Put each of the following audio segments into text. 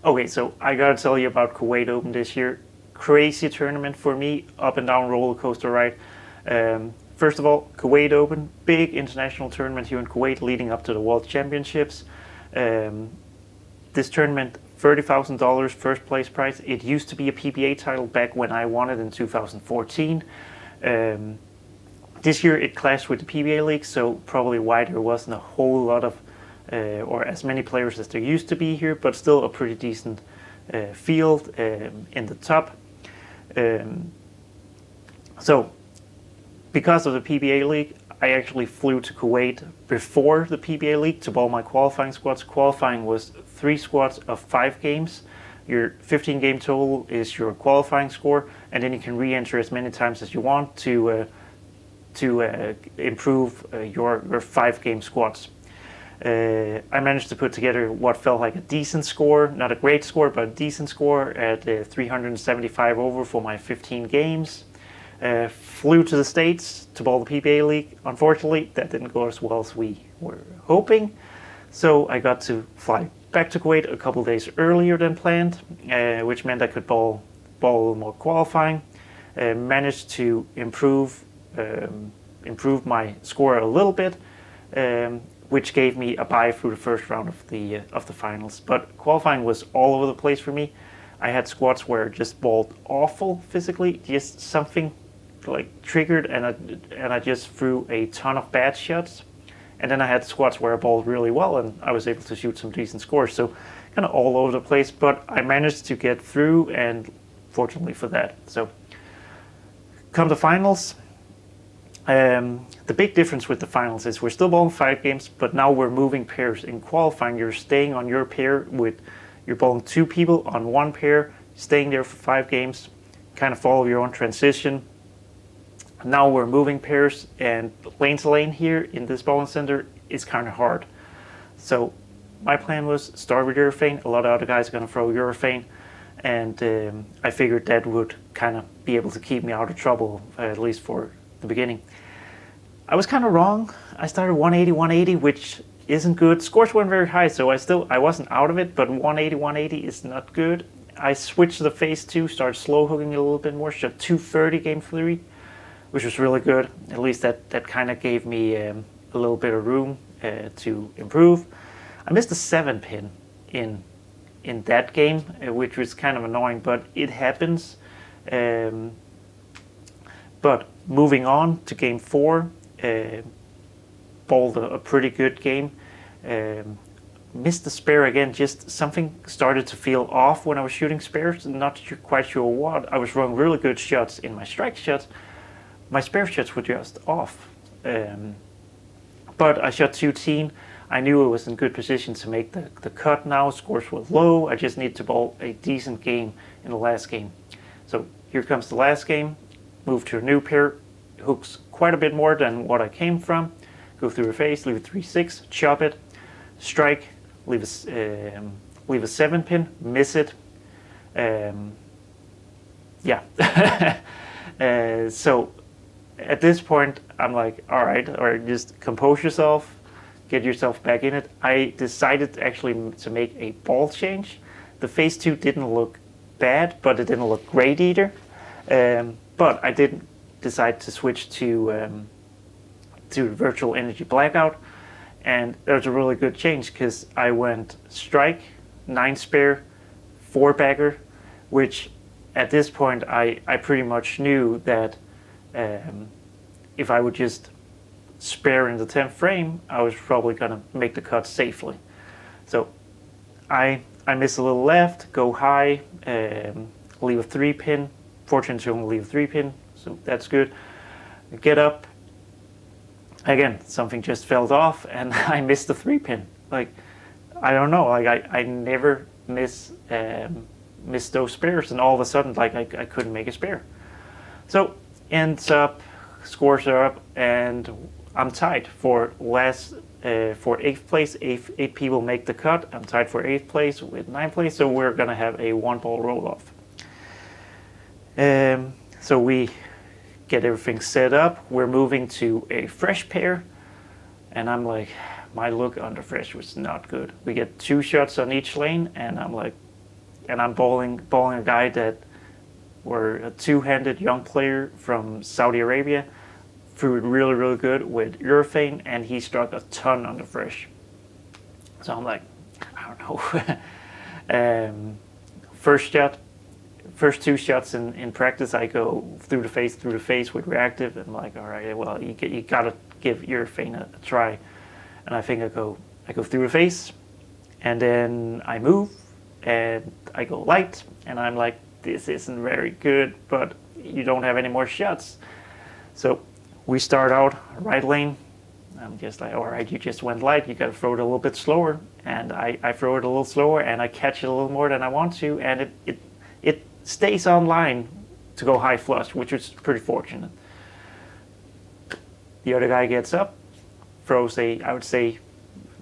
Okay, so I gotta tell you about Kuwait Open this year. Crazy tournament for me, up and down roller coaster ride. First of all, Kuwait Open, big international tournament here in Kuwait leading up to the World Championships. This tournament, $30,000 first place prize. It used to be a PBA title back when I won it in 2014. This year it clashed with the PBA League, so probably why there wasn't a whole lot of or as many players as there used to be here, but still a pretty decent field in the top. So because of the PBA League, I actually flew to Kuwait before the PBA League to bowl my qualifying squads. Qualifying was 3 squads of 5 games. Your 15 game total is your qualifying score, and then you can re-enter as many times as you want to improve your 5 game squads. I managed to put together what felt like a decent score, not a great score, but a decent score at 375 over for my 15 games. Flew to the States to bowl the PBA League. Unfortunately, that didn't go as well as we were hoping, so I got to fly back to Kuwait a couple days earlier than planned, which meant I could bowl a little more qualifying. Managed to improve my score a little bit, which gave me a bye through the first round of the finals. But qualifying was all over the place for me. I had squads where I just bowled awful physically, just something like triggered, and I just threw a ton of bad shots. And then I had squads where I bowled really well, and I was able to shoot some decent scores. So kind of all over the place, but I managed to get through, and fortunately for that. So come to finals. The big difference with the finals is we're still bowling 5 games, but now we're moving pairs. In qualifying, you're staying on your pair you're bowling 2 people on 1 pair, staying there for 5 games, kind of follow your own transition. Now we're moving pairs, and lane to lane here in this bowling center is kind of hard. So my plan was start with Urethane. A lot of other guys are going to throw Urethane, and I figured that would kind of be able to keep me out of trouble, at least for the beginning. I was kind of wrong. I started 180, which isn't good. Scores weren't very high, so I wasn't out of it, but 180 is not good. I switched to the phase 2, started slow hooking a little bit more, shot 230 game 3, which was really good. At least that kind of gave me a little bit of room to improve. I missed a 7 pin in that game, which was kind of annoying, but it happens. But moving on to game 4, bowled a pretty good game. Missed the spare again, just something started to feel off when I was shooting spares, not quite sure what. I was throwing really good shots in my strike shots. My spare shots were just off. But I shot 2-teen. I knew I was in good position to make the cut now. Scores were low. I just need to bowl a decent game in the last game. So here comes the last game. Move to a new pair. Hooks quite a bit more than what I came from. Go through a face, leave a 3-6, chop it, strike, leave a 7 pin, miss it. So at this point, I'm like, all right, just compose yourself, get yourself back in it. I decided actually to make a ball change. The phase 2 didn't look bad, but it didn't look great either. But I did decide to switch to virtual energy blackout, and it was a really good change because I went strike, 9 spare, 4 bagger, which at this point I pretty much knew that if I would just spare in the 10th frame, I was probably gonna make the cut safely. So I miss a little left, go high, leave a 3 pin. Fortunately, to only leave a 3 pin, so that's good. Get up. Again, something just fell off, and I missed the 3 pin. Like, I don't know. Like I never miss those spares, and all of a sudden, like I couldn't make a spare. So ends up, scores are up, and I'm tied for last for 8th place. 8 people make the cut. I'm tied for 8th place with 9th place, so we're gonna have a 1-ball roll off. So we get everything set up. We're moving to a fresh pair, and I'm like, my look under fresh was not good. We get 2 shots on each lane, and I'm like, and I'm bowling a guy that were a two-handed young player from Saudi Arabia, threw it really, really good with Urethane, and he struck a ton on the fresh. So I'm like, I don't know. First two shots in practice, I go through the face with reactive, and I'm like, all right, well, you gotta give Urethane a try. And I think I go through the face, and then I move, and I go light, and I'm like, this isn't very good, but you don't have any more shots. So we start out right lane. I'm just like, all right, you just went light, you gotta throw it a little bit slower. And I throw it a little slower, and I catch it a little more than I want to, and it stays on line to go high flush, which is pretty fortunate. The other guy gets up, throws I would say,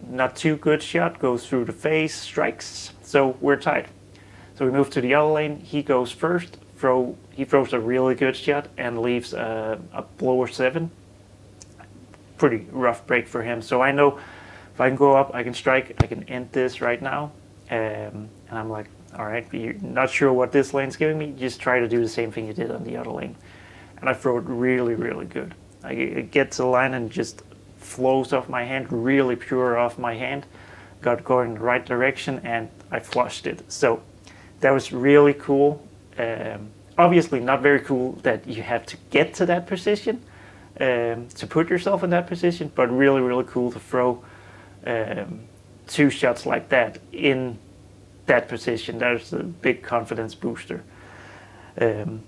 not too good shot, goes through the face, strikes, so we're tied. So we move to the other lane, he goes first, he throws a really good shot and leaves a blower 7. Pretty rough break for him, so I know if I can go up, I can strike, I can end this right now. And I'm like, all right, you're not sure what this lane's giving me, just try to do the same thing you did on the other lane. And I throw it really, really good. It gets to the line and just flows off my hand, really pure off my hand, got going in the right direction, and I flushed it. So that was really cool. Obviously not very cool that you have to get to that position, to put yourself in that position, but really, really cool to throw 2 shots like that in that position. That is a big confidence booster.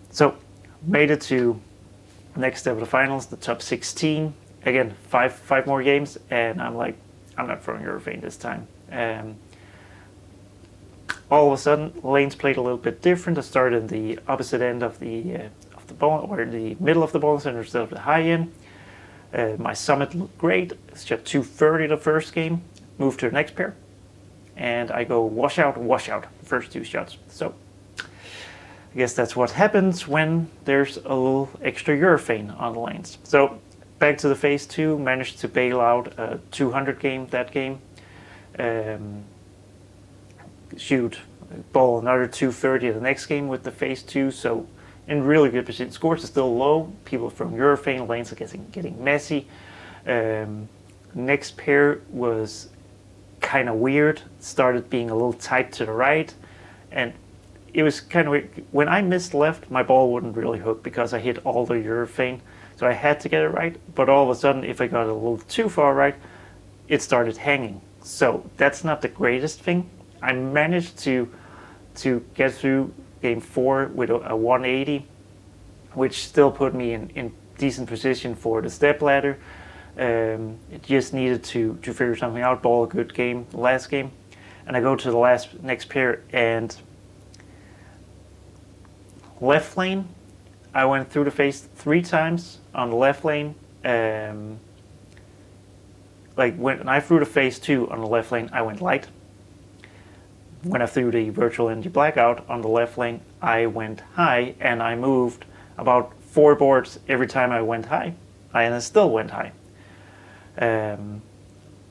So made it to next step of the finals, the top 16. Again, five more games, and I'm like, I'm not throwing Urethane this time. All of a sudden, lanes played a little bit different. I started in the opposite end of the ball, or the middle of the ball center instead of the high end. My summit looked great. Shot 230 the first game. Moved to the next pair, and I go wash out, first 2 shots. So I guess that's what happens when there's a little extra Urethane on the lanes. So back to the phase 2, managed to bail out a 200 game that game. Shoot, ball another 230 the next game with the phase 2. So in really good position. Scores are still low. People from Urethane, lanes are getting messy. Next pair was kind of weird. Started being a little tight to the right, and it was kind of weird. When I missed left, my ball wouldn't really hook because I hit all the Urethane, so I had to get it right. But all of a sudden, if I got a little too far right, it started hanging. So that's not the greatest thing. I managed to get through game 4 with a 180, which still put me in decent position for the step ladder. It just needed to figure something out, ball a good game, last game. And I go to the next pair, and left lane, I went through the face 3 times on the left lane. Like when I threw the phase 2 on the left lane, I went light. When I threw the virtual energy blackout on the left lane, I went high, and I moved about 4 boards every time I went high, and I still went high. On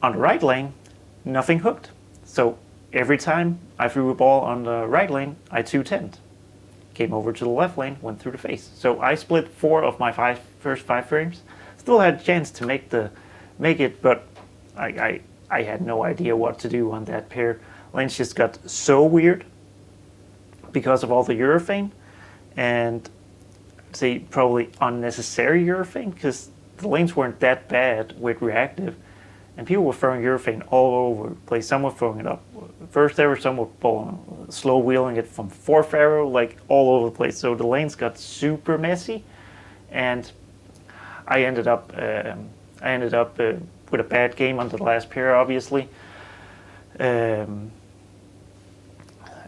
the right lane, nothing hooked. So every time I threw a ball on the right lane, I 210'd. Came over to the left lane, went through the face. So I split 4 of my first 5 frames. Still had a chance to make it, but I had no idea what to do on that pair. Lanes just got so weird because of all the Urethane, and I'd say probably unnecessary Urethane, because the lanes weren't that bad with reactive, and people were throwing Urethane all over the place. Some were throwing it up first arrow, some were slow wheeling it from 4th arrow, like all over the place. So the lanes got super messy, and I ended up with a bad game on the last pair, obviously.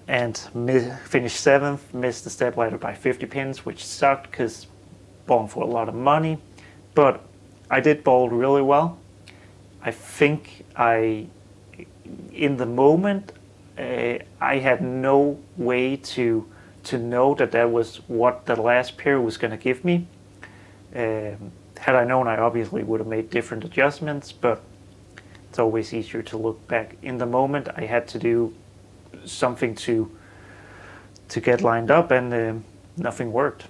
And finished 7th, missed the step ladder by 50 pins, which sucked because bowling for a lot of money. But I did bowl really well. I think in the moment, I had no way to know that was what the last pair was going to give me. Had I known, I obviously would have made different adjustments, but it's always easier to look back. In the moment, I had to do something to get lined up, and nothing worked.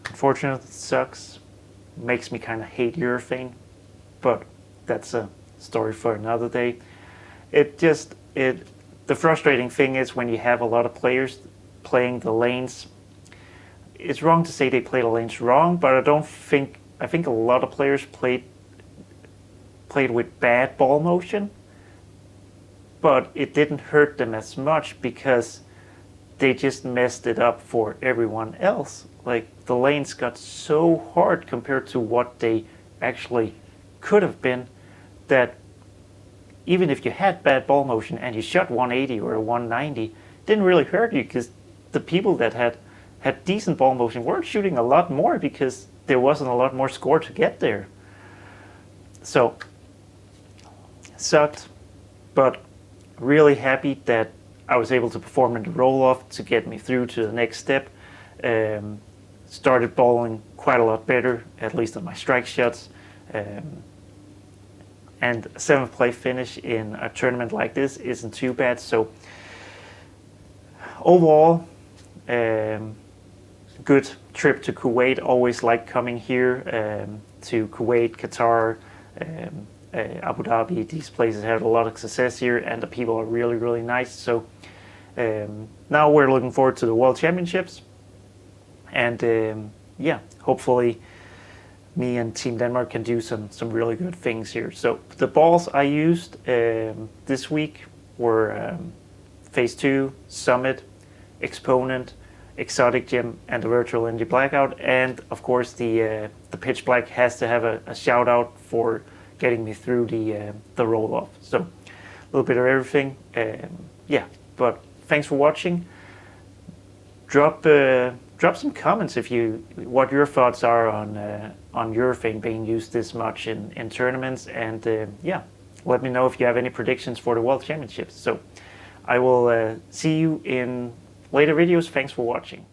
Unfortunately, it sucks. Makes me kind of hate urethane, but that's a story for another day. The frustrating thing is when you have a lot of players playing the lanes. It's wrong to say they play the lanes wrong, but I think a lot of players played with bad ball motion, but it didn't hurt them as much because they just messed it up for everyone else. Like, the lanes got so hard compared to what they actually could have been, that even if you had bad ball motion and you shot 180 or 190, it didn't really hurt you, because the people that had decent ball motion weren't shooting a lot more because there wasn't a lot more score to get there. So, sucked, but really happy that I was able to perform in the roll-off to get me through to the next step. Started bowling quite a lot better, at least on my strike shots. And a 7th place finish in a tournament like this isn't too bad. So overall, good trip to Kuwait. Always like coming here to Kuwait, Qatar, Abu Dhabi. These places had a lot of success here, and the people are really, really nice. So now we're looking forward to the World Championships, and yeah, hopefully me and Team Denmark can do some really good things here. So the balls I used this week were Phase 2, Summit, Exponent, Exotic Gem, and the Virtual Indie Blackout. And of course the Pitch Black has to have a shout out for getting me through the roll-off. So a little bit of everything. Yeah, but thanks for watching. Drop some comments what your thoughts are on urethane being used this much in tournaments, and yeah, let me know if you have any predictions for the World Championships. So I will see you in later videos. Thanks for watching.